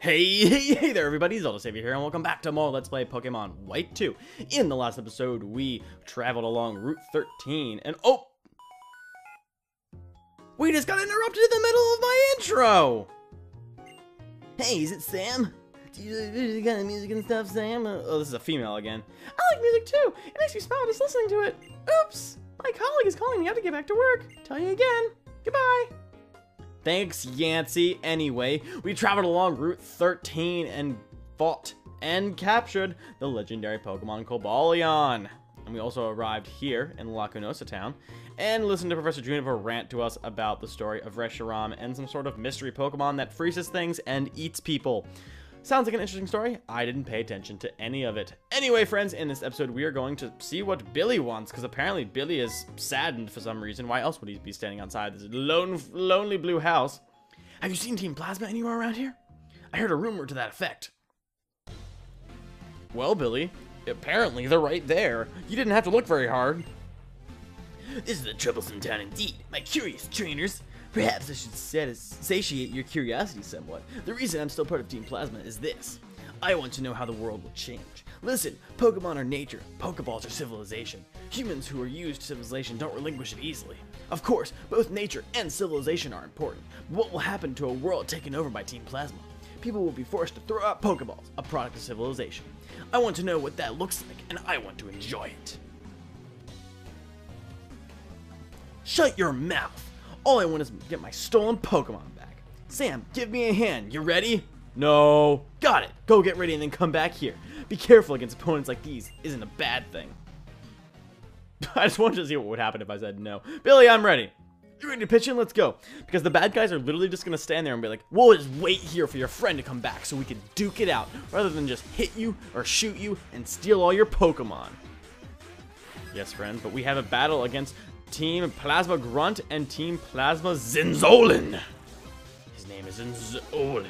Hey there everybody, Zelda Savior here, and welcome back to more Let's Play Pokemon White 2. In the last episode, we traveled along Route 13, and oh! We just got interrupted in the middle of my intro! Hey, is it Sam? Do you got music and stuff, Sam? Oh, this is a female again. I like music too! It makes me smile just listening to it! Oops! My colleague is calling me, I have to get back to work. Tell you again. Goodbye! Thanks, Yancey. Anyway, we traveled along Route 13 and fought and captured the legendary Pokemon Cobalion. And we also arrived here in Lacunosa Town and listened to Professor Juniper rant to us about the story of Reshiram and some sort of mystery Pokemon that freezes things and eats people. Sounds like an interesting story. I didn't pay attention to any of it. Anyway, friends, in this episode, we are going to see what Billy wants, because apparently Billy is saddened for some reason. Why else would he be standing outside this lonely blue house? Have you seen Team Plasma anywhere around here? I heard a rumor to that effect. Well, Billy, apparently they're right there. You didn't have to look very hard. This is a troublesome town indeed, my curious trainers. Perhaps I should satiate your curiosity somewhat. The reason I'm still part of Team Plasma is this. I want to know how the world will change. Listen, Pokemon are nature, Pokeballs are civilization. Humans who are used to civilization don't relinquish it easily. Of course, both nature and civilization are important. But what will happen to a world taken over by Team Plasma? People will be forced to throw out Pokeballs, a product of civilization. I want to know what that looks like, and I want to enjoy it. Shut your mouth! All I want is to get my stolen Pokemon back. Sam, give me a hand. You ready? No. Got it. Go get ready and then come back here. Be careful against opponents like these. Isn't a bad thing. I just wanted to see what would happen if I said no. Billy, I'm ready. You ready to pitch in? Let's go. Because the bad guys are literally just going to stand there and be like, we'll just wait here for your friend to come back so we can duke it out, rather than just hit you or shoot you and steal all your Pokemon. Yes, friends, but we have a battle against Team Plasma Grunt and Team Plasma Zinzolin. His name is Zinzolin.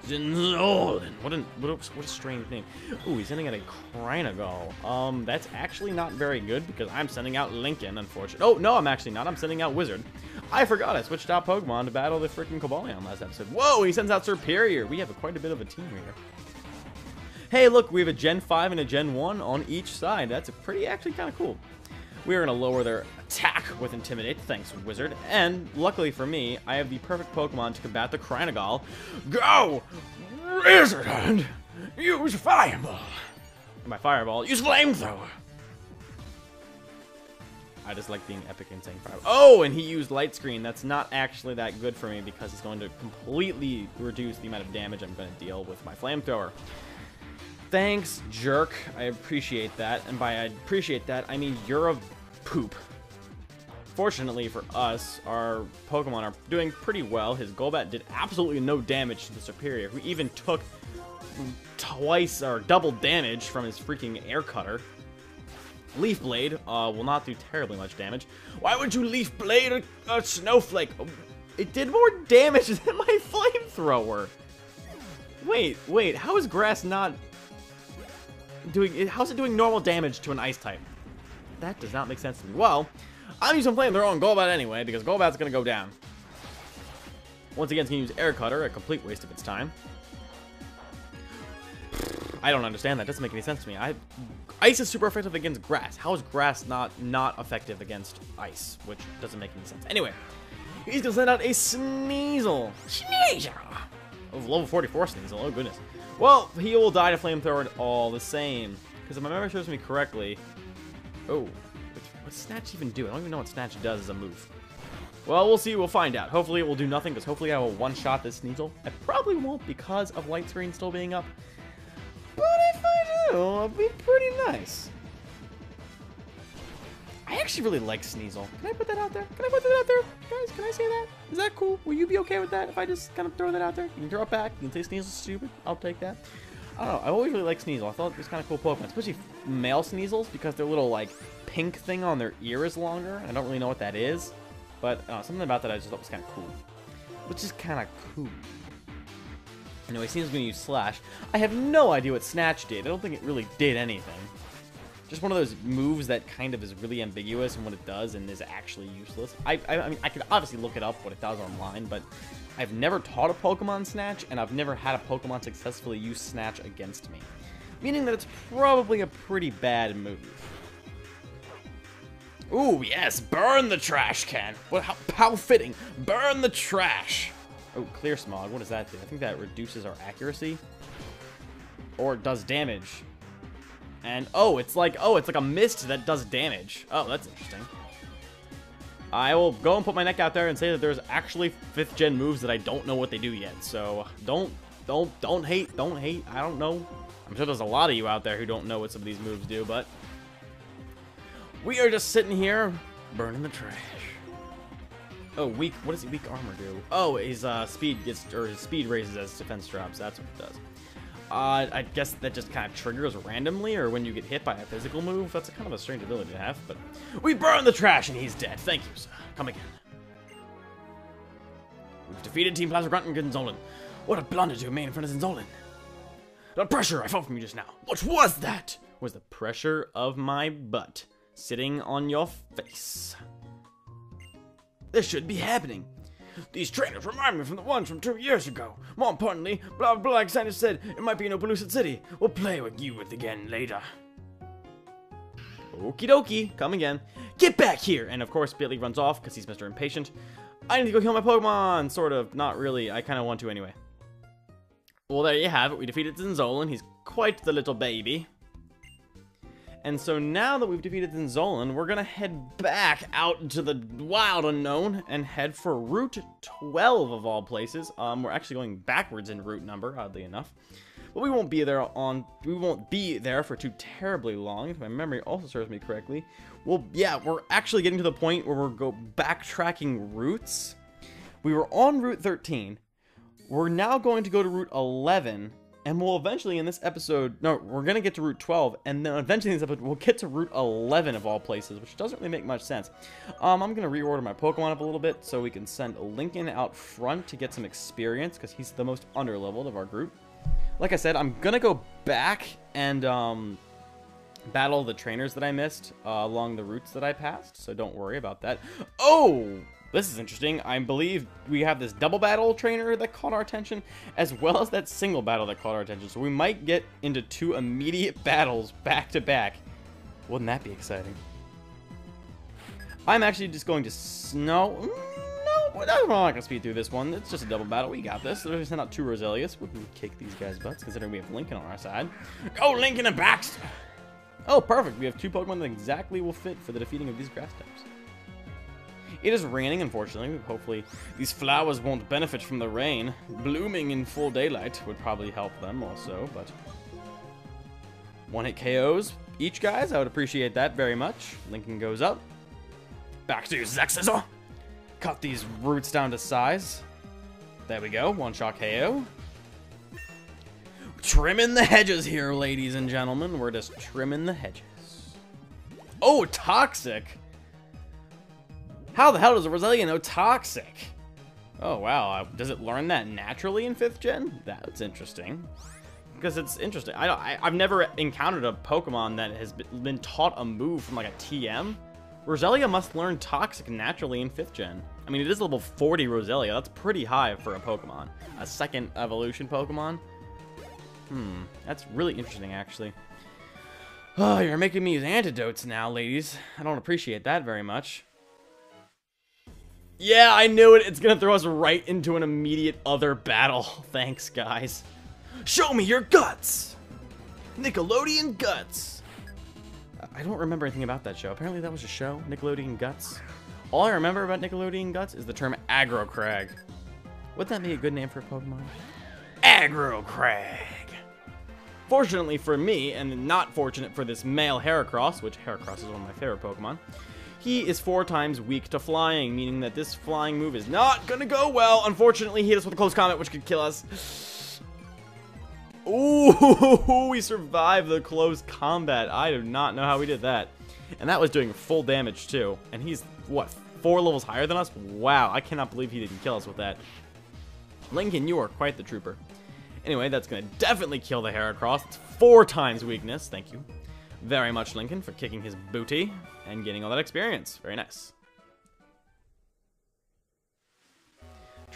Zinzolin. What a strange name. Ooh, he's sending out a Crinagal. That's actually not very good because I'm sending out Lincoln, unfortunately. Oh, no, I'm actually not. I'm sending out Wizard. I forgot I switched out Pokemon to battle the freaking Cobalion last episode. Whoa, he sends out Superior. We have quite a bit of a team here. Hey, look, we have a Gen 5 and a Gen 1 on each side. That's actually kind of cool. We're going to lower their attack with Intimidate, thanks, Wizard. And, luckily for me, I have the perfect Pokemon to combat the Crinagal. Go! Wizard Hand! Use Fireball! And by Fireball, use Flamethrower! I just like being epic and saying Fireball. Oh, and he used Light Screen. That's not actually that good for me because it's going to completely reduce the amount of damage I'm going to deal with my Flamethrower. Thanks, jerk. I appreciate that. And by I appreciate that, I mean you're a poop. Fortunately for us, our Pokemon are doing pretty well. His Golbat did absolutely no damage to the Superior, who even took twice or double damage from his freaking Air Cutter. Leaf Blade will not do terribly much damage. Why would you Leaf Blade a Snowflake? It did more damage than my Flamethrower. Wait, how is Grass not doing, how's it doing normal damage to an Ice type? That does not make sense to me. Well, I'm using Flamethrower on Golbat anyway, because Golbat's gonna go down. Once again, it's gonna use Air Cutter, a complete waste of its time. I don't understand that. Doesn't make any sense to me. Ice is super effective against Grass. How is Grass not effective against Ice? Which doesn't make any sense. Anyway, he's gonna send out a Sneasel. Sneasel! Oh, level 44 Sneasel. Oh, goodness. Well, he will die to Flamethrower all the same. Because if my memory serves me correctly... Oh, what's Snatch even do? I don't even know what Snatch does as a move. Well, we'll see. We'll find out. Hopefully it will do nothing, because hopefully I will one-shot this Sneasel. I probably won't because of Light Screen still being up. But if I do, it'll be pretty nice. I actually really like Sneasel. Can I put that out there? Can I put that out there? Guys, can I say that? Is that cool? Will you be okay with that if I just kind of throw that out there? You can throw it back. You can say Sneasel's stupid. I'll take that. I don't know. I always really liked Sneasel. I thought it was kind of cool Pokemon, especially male Sneasels, because their little, like, pink thing on their ear is longer. I don't really know what that is, but something about that I just thought was kind of cool. Which is kind of cool. Anyway, Sneasel's going to use Slash. I have no idea what Snatch did. I don't think it really did anything. Just one of those moves that kind of is really ambiguous in what it does and is actually useless. I mean, I could obviously look it up what it does online, but I've never taught a Pokemon Snatch, and I've never had a Pokemon successfully use Snatch against me. Meaning that it's probably a pretty bad move. Ooh, yes, burn the trash can. What? How fitting. Burn the trash. Oh, Clear Smog. What does that do? I think that reduces our accuracy. Or it does damage. And, oh, it's like a mist that does damage. Oh, that's interesting. I will go and put my neck out there and say that there's actually 5th gen moves that I don't know what they do yet. So, don't hate. I don't know. I'm sure there's a lot of you out there who don't know what some of these moves do, but we are just sitting here burning the trash. Oh, weak. What does weak armor do? Oh, his speed raises as defense drops. That's what it does. I guess that just kind of triggers randomly, or when you get hit by a physical move. That's kind of a strange ability to have, but we burn the trash and he's dead. Thank you, sir. Come again. We've defeated Team Plasma Grunt and Gonzolin. What a blunder to remain in front of Gonzolin. The pressure I felt from you just now. What was that? Was the pressure of my butt sitting on your face. This should be happening. These trainers remind me from the ones from 2 years ago. More importantly, blah blah, like Santa said, it might be no Pellucid City. We'll play with you again later. Okie dokie, come again. Get back here! And of course, Billy runs off because he's Mr. Impatient. I need to go kill my Pokemon! Sort of, not really. I kind of want to anyway. Well, there you have it. We defeated Zinzolin. He's quite the little baby. And so now that we've defeated Zinzolin, we're going to head back out into the wild unknown and head for Route 12 of all places. We're actually going backwards in route number, oddly enough. But we won't be there for too terribly long, if my memory also serves me correctly. Well, yeah, we're actually getting to the point where we're backtracking routes. We were on Route 13. We're now going to go to Route 11, and we'll eventually in this episode, no, we're going to get to Route 12, and then eventually in this episode, we'll get to Route 11 of all places, which doesn't really make much sense. I'm going to reorder my Pokemon up a little bit so we can send Lincoln out front to get some experience, because he's the most underleveled of our group. Like I said, I'm going to go back and battle the trainers that I missed along the routes that I passed, so don't worry about that. Oh! This is interesting. I believe we have this double battle trainer that caught our attention, as well as that single battle that caught our attention. So we might get into 2 immediate battles back to back. Wouldn't that be exciting? I'm actually just going to No, I'm not going to speed through this one. It's just a double battle. We got this. We're going to send out 2 Roselius. We can kick these guys' butts, considering we have Lincoln on our side. Go, Lincoln and Baxter! Oh, perfect. We have 2 Pokemon that exactly will fit for the defeating of these grass types. It is raining, unfortunately. Hopefully, these flowers won't benefit from the rain. Blooming in full daylight would probably help them also, but 1-hit KOs each, guys. I would appreciate that very much. Lincoln goes up. Back to Zexazor. Cut these roots down to size. There we go. 1-shot KO. Trimming the hedges here, ladies and gentlemen. We're just trimming the hedges. Oh, Toxic. How the hell does a Roselia know Toxic? Oh, wow. Does it learn that naturally in 5th gen? That's interesting. Because it's interesting. I've never encountered a Pokemon that has been taught a move from like a TM. Roselia must learn Toxic naturally in 5th gen. I mean, it is level 40 Roselia. That's pretty high for a Pokemon. A 2nd evolution Pokemon. That's really interesting, actually. Oh, you're making me use antidotes now, ladies. I don't appreciate that very much. Yeah, I knew it. It's gonna throw us right into an immediate other battle. Thanks, guys. Show me your guts! Nickelodeon Guts! I don't remember anything about that show. Apparently that was a show, Nickelodeon Guts. All I remember about Nickelodeon Guts is the term Aggro Crag. Would that be a good name for a Pokemon? Aggro Crag! Fortunately for me, and not fortunate for this male Heracross, which Heracross is one of my favorite Pokemon, he is 4 times weak to flying, meaning that this flying move is not gonna go well. Unfortunately, he hit us with a close combat, which could kill us. Ooh, we survived the close combat. I do not know how we did that. And that was doing full damage, too. And he's, what, 4 levels higher than us? Wow, I cannot believe he didn't kill us with that. Lincoln, you are quite the trooper. Anyway, that's gonna definitely kill the Heracross. It's 4 times weakness. Thank you very much, Lincoln, for kicking his booty and getting all that experience. Very nice.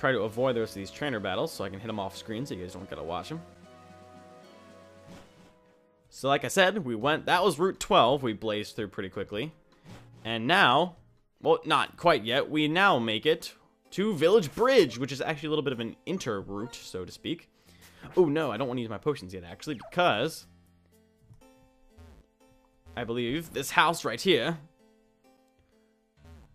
try to avoid the rest of these trainer battles so I can hit them off screen so you guys don't gotta watch them. So like I said, that was Route 12 we blazed through pretty quickly. And now, well, not quite yet, we now make it to Village Bridge, which is actually a little bit of an inter-route, so to speak. Oh no, I don't want to use my potions yet, actually, because I believe this house right here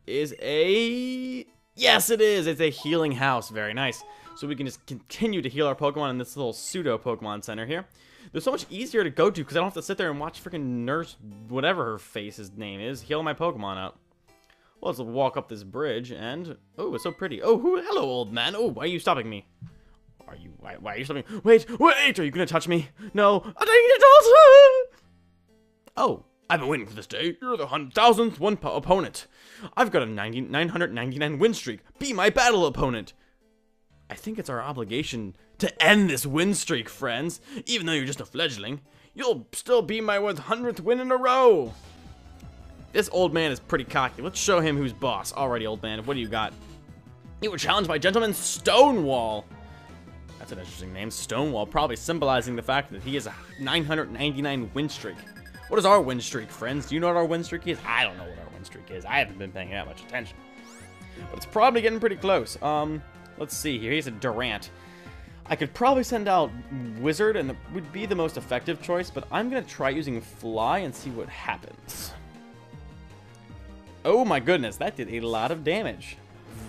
is a... Yes, it is! It's a healing house. Very nice. So we can just continue to heal our Pokemon in this little pseudo-Pokemon center here. They're so much easier to go to because I don't have to sit there and watch freaking Nurse, whatever her face's name is, heal my Pokemon up. Well, let's walk up this bridge and... Oh, it's so pretty. Oh, hello, old man. Oh, why are you stopping me? Why are you stopping? Wait! Are you gonna touch me? No! I dang it, Oh, I've been waiting for this day. You're the 1,000th opponent. I've got a 999 win streak. Be my battle opponent. I think it's our obligation to end this win streak, friends. Even though you're just a fledgling, you'll still be my 100th win in a row. This old man is pretty cocky. Let's show him who's boss. Alrighty, old man, what do you got? You were challenged by Gentleman Stonewall. That's an interesting name, Stonewall, probably symbolizing the fact that he has a 999 win streak. What is our win streak, friends? Do you know what our win streak is? I don't know what our win streak is. I haven't been paying that much attention. But it's probably getting pretty close. Let's see here. Here's a Durant. I could probably send out Wizard, and it would be the most effective choice, but I'm going to try using Fly and see what happens. Oh my goodness, that did a lot of damage.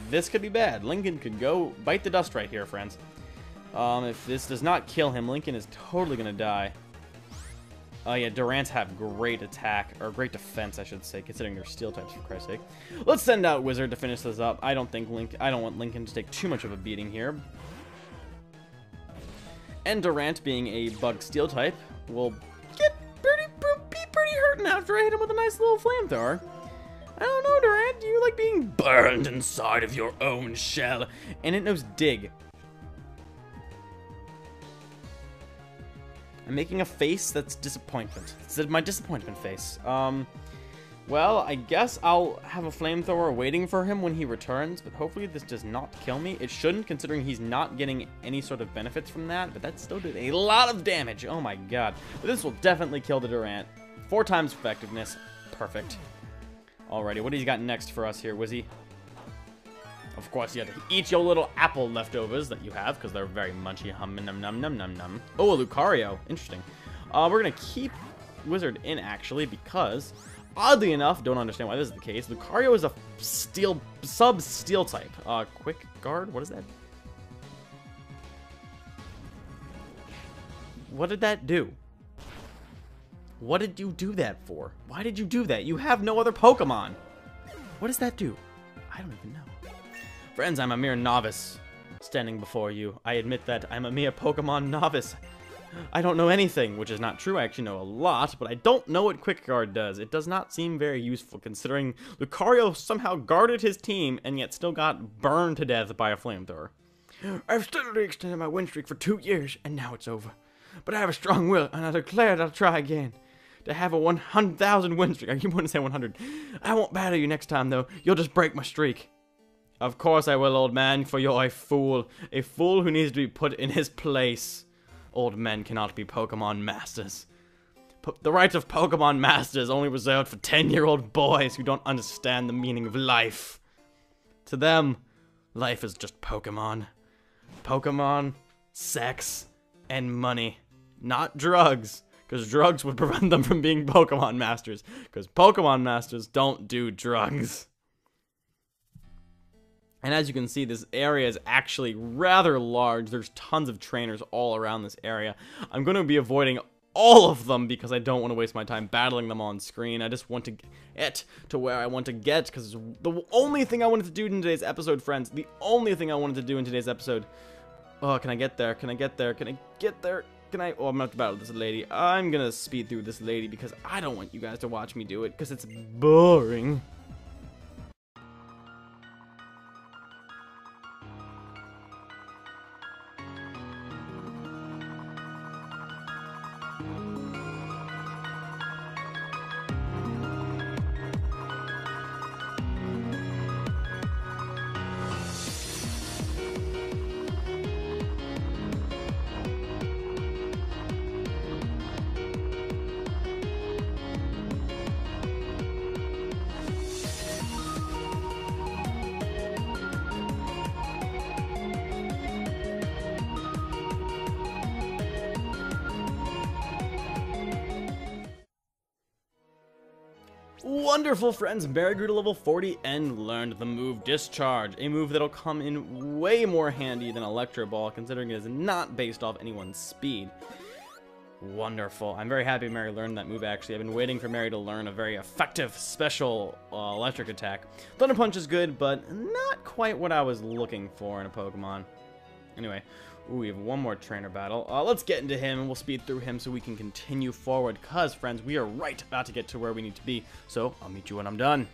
This could be bad. Lincoln could go bite the dust right here, friends. If this does not kill him, Lincoln is totally going to die. Oh yeah, Durants have great attack, or great defense, I should say, considering they're steel types, for Christ's sake. Let's send out Wizard to finish this up. I don't want Lincoln to take too much of a beating here. And Durant, being a bug steel type, will be pretty hurting after I hit him with a nice little flamethrower. I don't know, Durant, do you like being burned inside of your own shell? And it knows dig. I'm making a face that's disappointment. It's my disappointment face. Well, I guess I'll have a flamethrower waiting for him when he returns, but hopefully this does not kill me. It shouldn't, considering he's not getting any sort of benefits from that, but that still did a lot of damage. Oh my god. But this will definitely kill the Durant. 4 times effectiveness. Perfect. Alrighty, what do you got next for us here, Wizzy? Of course, you have to eat your little apple leftovers that you have, because they're very munchy. Hum, num, num, num, num, num. Oh, a Lucario. Interesting. We're going to keep Wizard in, actually, because, oddly enough, don't understand why this is the case, Lucario is a sub-steel type. Quick Guard? What is that? What did that do? What did you do that for? Why did you do that? You have no other Pokemon. What does that do? I don't even know. Friends, I'm a mere novice standing before you. I admit that I'm a mere Pokemon novice. I don't know anything, which is not true. I actually know a lot, but I don't know what Quick Guard does. It does not seem very useful, considering Lucario somehow guarded his team and yet still got burned to death by a flamethrower. I've steadily extended my win streak for 2 years, and now it's over. But I have a strong will, and I declare that I'll try again. To have a 100,000 win streak. I keep wanting to say 100. I won't battle you next time, though. You'll just break my streak. Of course I will, old man, for you're a fool. A fool who needs to be put in his place. Old men cannot be Pokemon masters. The rights of Pokemon masters is only reserved for 10-year-old boys who don't understand the meaning of life. To them, life is just Pokemon. Pokemon, sex, and money. Not drugs. Because drugs would prevent them from being Pokemon masters. Because Pokemon masters don't do drugs. And as you can see, this area is actually rather large. There's tons of trainers all around this area. I'm going to be avoiding all of them because I don't want to waste my time battling them on screen. I just want to get to where I want to get, because the only thing I wanted to do in today's episode, friends, the only thing I wanted to do in today's episode... Oh, can I get there? Can I get there? Can I get there? Can I? Oh, I'm going to battle this lady. I'm going to speed through this lady because I don't want you guys to watch me do it because it's boring. Wonderful, friends. Mary grew to level 40 and learned the move Discharge, a move that'll come in way more handy than Electro Ball, considering it is not based off anyone's speed. Wonderful. I'm very happy Mary learned that move, actually. I've been waiting for Mary to learn a very effective special electric attack. Thunder Punch is good, but not quite what I was looking for in a Pokemon. Anyway, we have one more trainer battle. Let's get into him, and we'll speed through him so we can continue forward, because, friends, we are right about to get to where we need to be. So, I'll meet you when I'm done.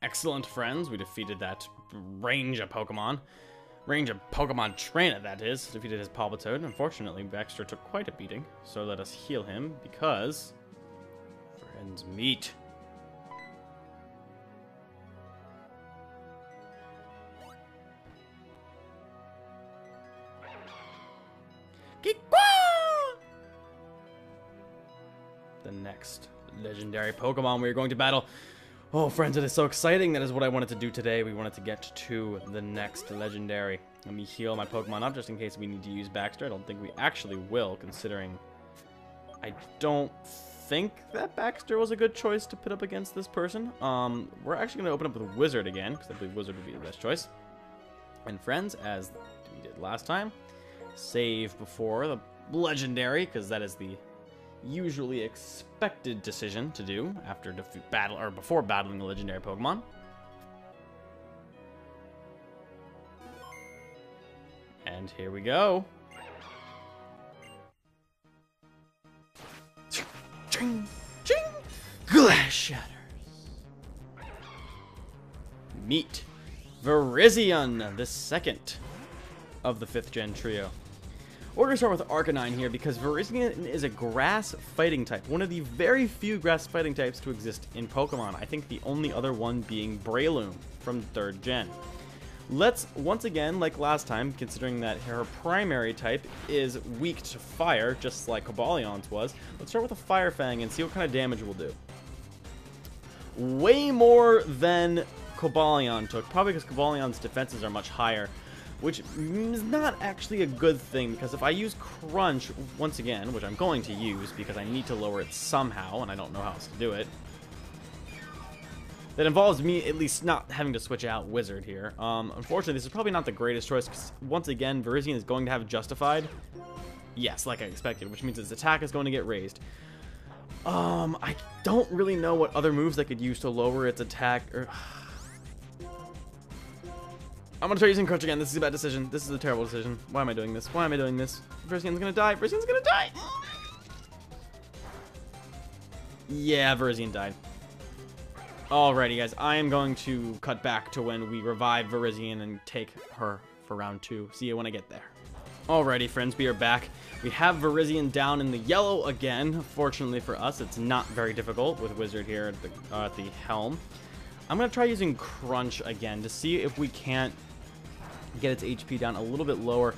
Excellent, friends. We defeated that Ranger Pokemon trainer, that is. Defeated his Palpitoad. Unfortunately, Baxter took quite a beating, so let us heal him, because friends meet. The next legendary Pokemon we are going to battle. Oh, friends, it is so exciting. That is what I wanted to do today. We wanted to get to the next legendary. Let me heal my Pokemon up just in case we need to use Baxter. I don't think we actually will, considering I don't think that Baxter was a good choice to put up against this person. We're actually going to open up with Wizard again, because I believe Wizard would be the best choice. And friends, as we did last time, save before the legendary, because that is the usually expected decision to do after before battling a legendary Pokemon. And here we go. Ching, ching, glass shatters. Meet Virizion, the second of the 5th gen trio. We're going to start with Arcanine here, because Virizion is a grass fighting type. One of the very few grass fighting types to exist in Pokemon. I think the only other one being Breloom from 3rd gen. Let's, once again, like last time, considering that her primary type is weak to fire, just like Cobalion's was, let's start with a Fire Fang and see what kind of damage we'll do. Way more than Cobalion took, probably because Cobalion's defenses are much higher, which is not actually a good thing, because if I use Crunch once again, which I'm going to use because I need to lower it somehow, and I don't know how else to do it, that involves me at least not having to switch out Wizard here. Unfortunately, this is probably not the greatest choice, because once again, Virizion is going to have Justified. Yes, like I expected, which means its attack is going to get raised. I don't really know what other moves I could use to lower its attack, I'm gonna try using Crunch again. This is a bad decision. This is a terrible decision. Why am I doing this? Why am I doing this? Virizion's gonna die. Virizion's gonna die! Yeah, Virizion died. Alrighty, guys. I am going to cut back to when we revive Virizion and take her for round 2. See you when I get there. Alrighty, friends. We are back. We have Virizion down in the yellow again. Fortunately for us, it's not very difficult with Wizard here at the helm. I'm going to try using Crunch again to see if we can't get its HP down a little bit lower.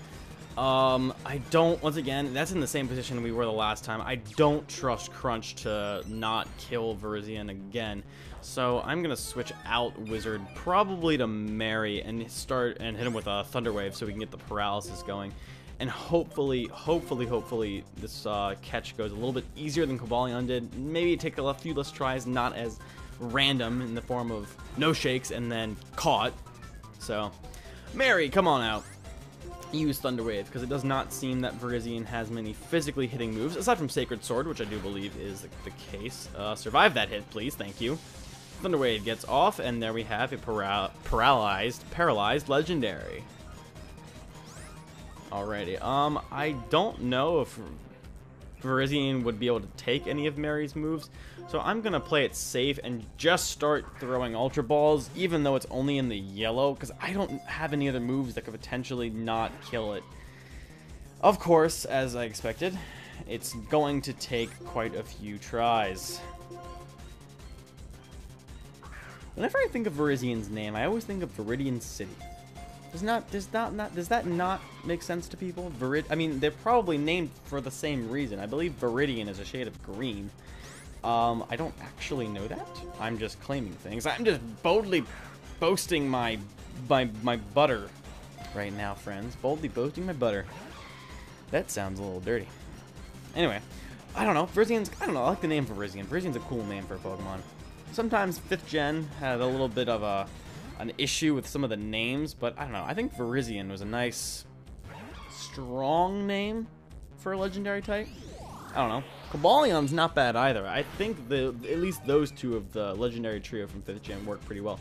I don't, once again, that's in the same position we were the last time. I don't trust Crunch to not kill Virizion again. So I'm going to switch out Wizard probably to Mary and hit him with a Thunder Wave so we can get the paralysis going. And hopefully this catch goes a little bit easier than Cobalion did. Maybe take a few less tries, not as random in the form of no shakes and then caught. So, Mary, come on out. Use Thunder Wave, because it does not seem that Virizion has many physically hitting moves, aside from Sacred Sword, which I do believe is the case. Survive that hit, please. Thank you. Thunder Wave gets off, and there we have a paralyzed legendary. Alrighty. I don't know if Virizion would be able to take any of Mary's moves, so I'm gonna play it safe and just start throwing Ultra Balls, even though it's only in the yellow, because I don't have any other moves that could potentially not kill it. Of course, as I expected, it's going to take quite a few tries. Whenever I think of Virizion's name, I always think of Viridian City. Does that not make sense to people? I mean, they're probably named for the same reason. I believe Viridian is a shade of green. I don't actually know that. I'm just claiming things. I'm just boldly boasting my butter right now, friends. Boldly boasting my butter. That sounds a little dirty. Anyway, I don't know. Virizion's, I don't know. I like the name Virizion. Virizion's a cool name for a Pokemon. Sometimes 5th gen had a little bit of an issue with some of the names, but I don't know. I think Virizion was a nice, strong name for a legendary type. I don't know. Cobalion's not bad either. I think at least those two of the legendary trio from 5th gen work pretty well.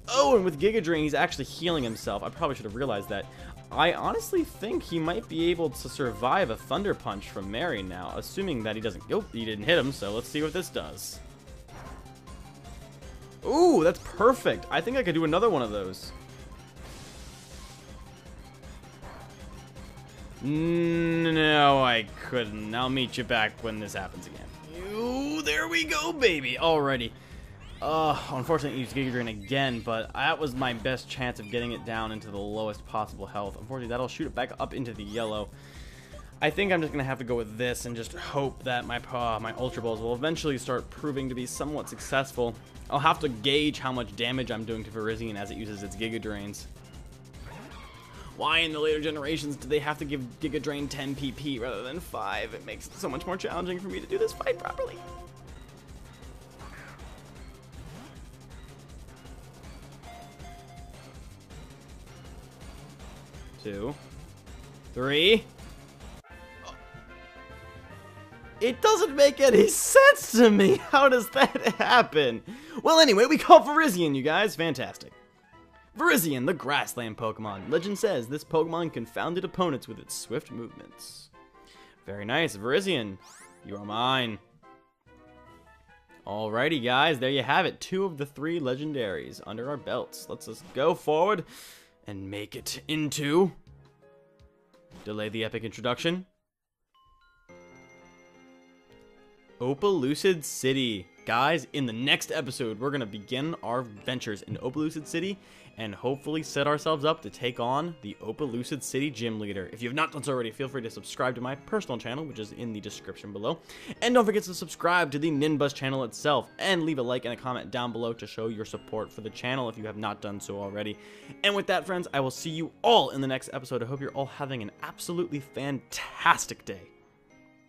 Oh, and with Giga Drain, he's actually healing himself. I probably should have realized that. I honestly think he might be able to survive a Thunder Punch from Mary now, assuming that he doesn't... Oh, he didn't hit him, so let's see what this does. Ooh, that's perfect. I think I could do another one of those. No, I couldn't. I'll meet you back when this happens again. Ooh, there we go, baby. Alrighty. Unfortunately, I used Giga Drain again, but that was my best chance of getting it down into the lowest possible health. Unfortunately, that'll shoot it back up into the yellow. I think I'm just going to have to go with this and just hope that my Ultra Balls will eventually start proving to be somewhat successful. I'll have to gauge how much damage I'm doing to Virizion as it uses its Giga Drains. Why in the later generations do they have to give Giga Drain 10 PP rather than 5? It makes it so much more challenging for me to do this fight properly. 2, 3. It doesn't make any sense to me. How does that happen? Well, anyway, we call Virizion, you guys. Fantastic. Virizion, the grassland Pokemon. Legend says this Pokemon confounded opponents with its swift movements. Very nice, Virizion. You are mine. Alrighty, guys. There you have it. 2 of the 3 legendaries under our belts. Let's just go forward and make it into... Delay the epic introduction. Opelucid City. Guys, in the next episode, we're going to begin our ventures in Opelucid City and hopefully set ourselves up to take on the Opelucid City Gym Leader. If you have not done so already, feel free to subscribe to my personal channel, which is in the description below. And don't forget to subscribe to the NinBuzz channel itself and leave a like and a comment down below to show your support for the channel if you have not done so already. And with that, friends, I will see you all in the next episode. I hope you're all having an absolutely fantastic day.